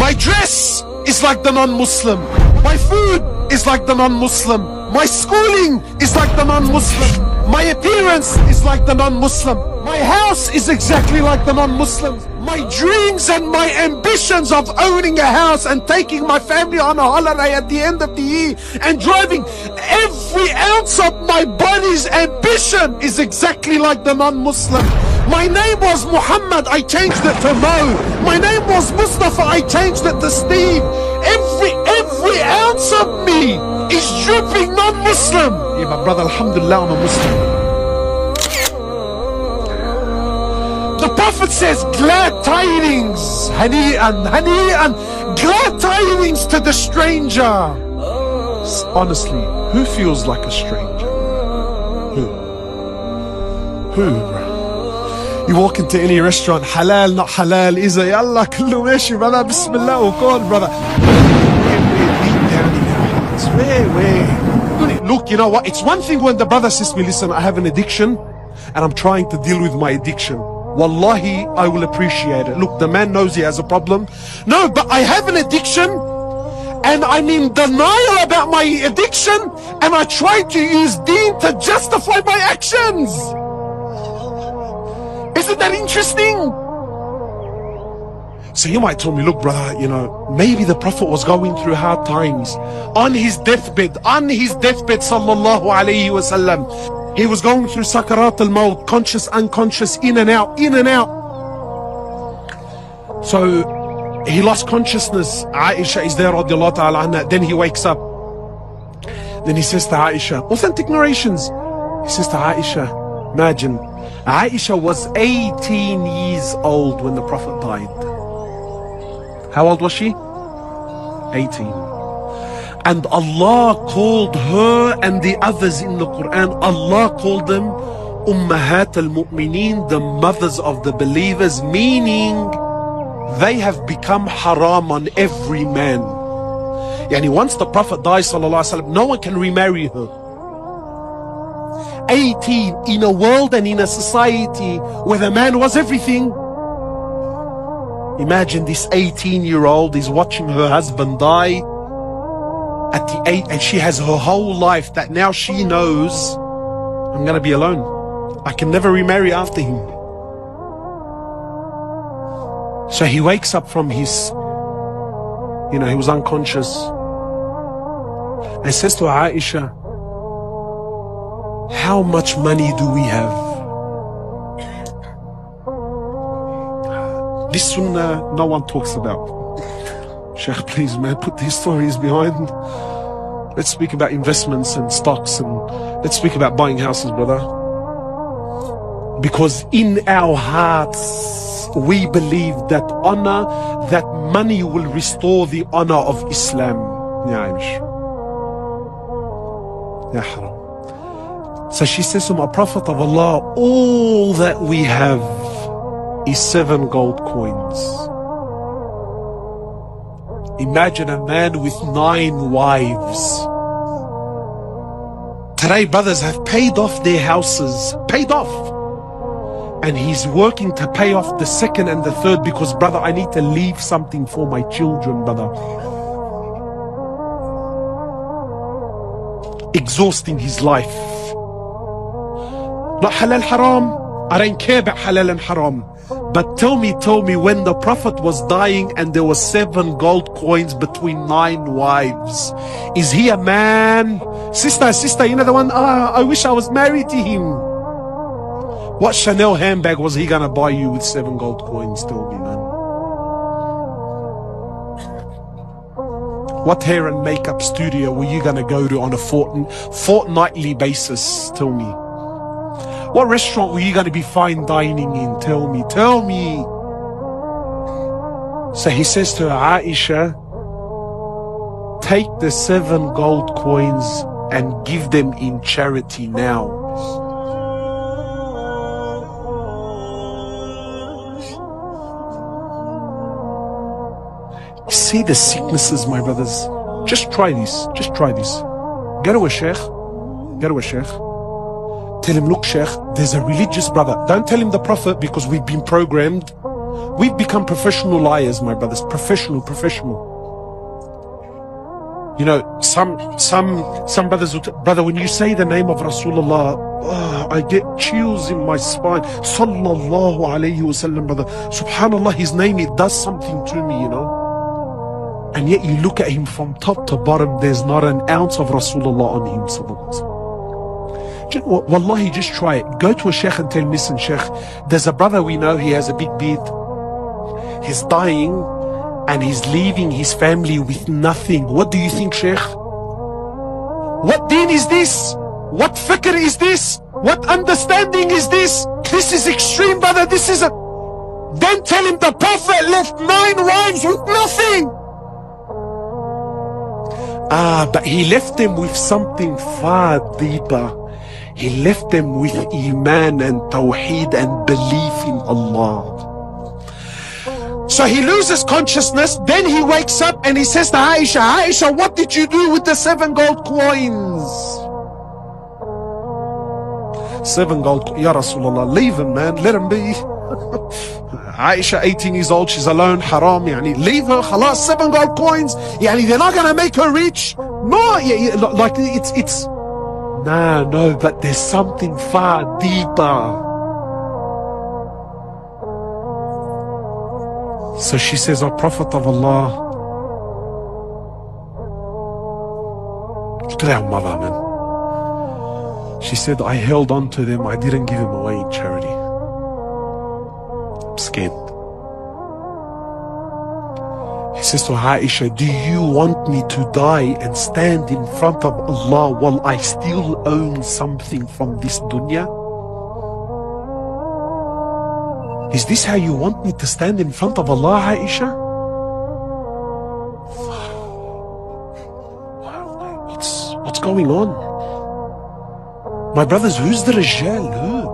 My dress is like the non-Muslim. My food is like the non-Muslim. My schooling is like the non-Muslim. My appearance is like the non-Muslim. My house is exactly like the non-Muslims. My dreams and my ambitions of owning a house and taking my family on a holiday at the end of the year and driving, every ounce of my body's ambition is exactly like the non-Muslim. My name was Muhammad, I changed it to Mo. My name was Mustafa, I changed it to Steve. Every ounce of me is dripping non-Muslim. Yeah, my brother, alhamdulillah, I'm a Muslim. The Prophet says, glad tidings, hani'an, glad tidings to the stranger. Honestly, who feels like a stranger? Who, bro? You walk into any restaurant, halal, not halal, is a yalla, kullu meshi, brother, bismillah, call, brother. Where? Look, you know what? It's one thing when the brother says to me, listen, I have an addiction and I'm trying to deal with my addiction. Wallahi, I will appreciate it. Look, the man knows he has a problem. No, but I have an addiction and I'm in denial about my addiction and I try to use deen to justify my actions. Isn't that interesting? So you might tell me, look brother, you know, maybe the Prophet was going through hard times. On his deathbed, sallallahu alayhi wasallam. He was going through sakarat al-maut, conscious, unconscious, in and out. So he lost consciousness. Aisha is there, radiallahu ta'ala anha. Then he wakes up. Then he says to Aisha, authentic narrations. He says to Aisha, imagine, Aisha was 18 years old when the Prophet died. How old was she? 18. And Allah called her and the others in the Quran, Allah called them Ummahat al-Mu'mineen, the mothers of the believers, meaning they have become haram on every man. Yani once the Prophet dies, sallallahu alaihi wasallam, no one can remarry her. 18 in a world and in a society where the man was everything. Imagine this 18-year-old is watching her husband die at the age, and she has her whole life that now she knows, I'm gonna be alone. I can never remarry after him. So he wakes up from his, you know, he was unconscious, and says to Aisha, how much money do we have? This sunnah no one talks about. Sheikh, please man, put these stories behind. Let's speak about investments and stocks, and let's speak about buying houses, brother. Because in our hearts, we believe that honor, that money will restore the honor of Islam. Ya Aish. Ya haram. So she says to my Prophet of Allah, all that we have is 7 gold coins. Imagine a man with 9 wives. Today brothers have paid off their houses, paid off. And he's working to pay off the 2nd and the 3rd because brother, I need to leave something for my children, brother. Exhausting his life. Not halal haram. I don't care about halal and haram. But tell me, when the Prophet was dying and there were 7 gold coins between 9 wives, is he a man? Sister, you know the one, I wish I was married to him. What Chanel handbag was he gonna buy you with 7 gold coins? Tell me, man. What hair and makeup studio were you gonna go to on a fortnightly basis? Tell me. What restaurant were you going to be fine dining in? Tell me. So he says to Aisha, take the 7 gold coins and give them in charity now. See the sicknesses, my brothers. Just try this. Go to a sheikh. Tell him, look Sheikh, there's a religious brother. Don't tell him the Prophet because we've been programmed. We've become professional liars, my brothers. Professional. You know, some brothers would, brother, when you say the name of Rasulullah, I get chills in my spine. Sallallahu alayhi wasallam, brother. Subhanallah, his name, it does something to me, you know. And yet you look at him from top to bottom, there's not an ounce of Rasulullah on him, sallallahu alayhi wasallam. Wallahi, just try it. Go to a sheikh and tell him, listen, sheikh, there's a brother we know, he has a big beard. He's dying and he's leaving his family with nothing. What do you think, sheikh? What deen is this? What fikr is this? What understanding is this? This is extreme, brother. This is a... Then tell him the Prophet left 9 wives with nothing. But he left them with something far deeper. He left them with Iman and Tawheed and belief in Allah. So he loses consciousness, then he wakes up and he says to Aisha, Aisha, what did you do with the 7 gold coins? 7 gold, Ya Rasulullah, leave him, man, let him be. Aisha, 18 years old, she's alone, haram, yani, leave her, khalas, 7 gold coins, yani, they're not gonna make her rich. No, like, it's, no, but there's something far deeper. So she says, O Prophet of Allah, look at our mother, man. She said, I held on to them, I didn't give them away in charity. I'm scared. He says to Aisha, do you want me to die and stand in front of Allah while I still own something from this dunya? Is this how you want me to stand in front of Allah, Aisha? What's going on? My brothers, who's the Rijal? Who?